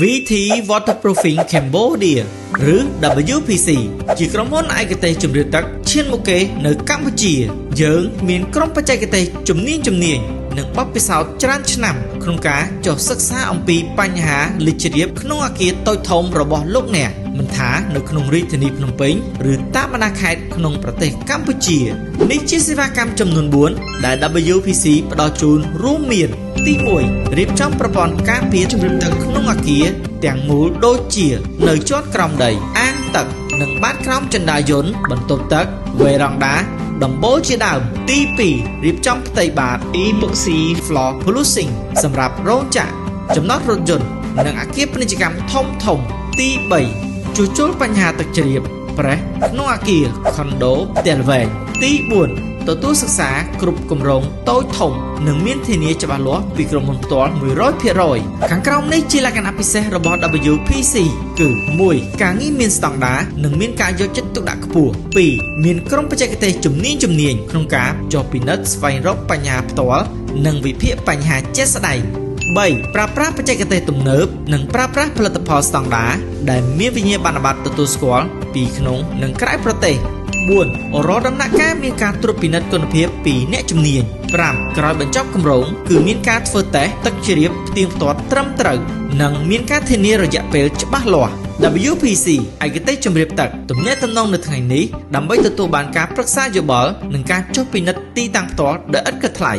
VT Waterproofing Cambodia หรือ WPC ជាក្រុមហ៊ុនឯកទេសជម្រាបទឹកឈានមុខគេនៅកម្ពុជាយើងមានក្រុមបច្ចេកទេសជំនាញនិងបទពិសោធន៍ច្រើនឆ្នាំក្នុងការចុះសិក្សាអំពីបញ្ហាលិចជ្រាបក្នុងអគារតូចធំរបស់លោកអ្នកមិនថានៅក្នុងរាជធានីភ្នំពេញឬតាមបណ្ដាខេត្តក្នុងប្រទេសកម្ពុជានេះជាសេវាកម្មចំនួន4ដែល WPC ផ្ដល់ជូនរួមមានទី1រៀបចំប្រព័ន្ធការពារជំរាបទឹកក្នុងអគារទាំងមូលដូចជានៅជាន់ក្រោមដីអាងទឹកនិងបាតក្រោមជណ្ដារយន្តបន្ទប់ទឹកវេរ៉ង់ដាដំបូលជាដើមទី2រៀបចំផ្ទៃបាត Epoxy Floor Polishing សម្រាប់រោងចក្រចំណតរថយន្តនិងអគារពាណិជ្ជកម្មធំទី3ជួសជុលបញ្ហាទឹកជ្រាបប្រេះក្នុងអគារ Condo ផ្ទះល្វែងទី4ទទួលសិក្សាគ្រប់គម្រោងតូចធំនិងមានធានាច្បាស់លាស់ពីក្រុមហ៊ុនផ្ទាល់ 100% ខាងក្រោមនេះជាលក្ខណៈពិសេសរបស់ WPC គឺ 1. ការងារមានស្តង់ដារនិងមានការយកចិត្តទុកដាក់ខ្ពស់ 2. មានក្រុមបច្ចេកទេសជំនាញក្នុងការចុះពិនិត្យស្វែងរកបញ្ហាផ្ទាល់និងវិភាគបញ្ហាជាក់ស្ដែង 3. ប្រើប្រាស់បច្ចេកទេសទំនើបនិងប្រើប្រាស់ផលិតផលស្តង់ដារដែលមានវិញ្ញាបនបត្រទទួលស្គាល់ពីក្នុងនិងក្រៅប្រទេស 4. រាល់ដំណាក់កាលមានការត្រួតពិនិត្យគុណភាពពីអ្នកជំនាញ 5. ក្រោយបញ្ចប់គម្រោងគឺមានការធ្វើតេស្តទឹកជ្រាបផ្ទៀងផ្ទាត់ត្រឹមត្រូវនិងមានការធានារយៈពេលច្បាស់លាស់ WPC ឯកទេសជម្រាបទឹកទំនាក់ទំនងនៅថ្ងៃនេះដើម្បីទទួលបានការប្រឹក្សាយោបល់និងការចុះពិនិត្យទីតាំងផ្ទាល់ដែលឥតគិតថ្លៃ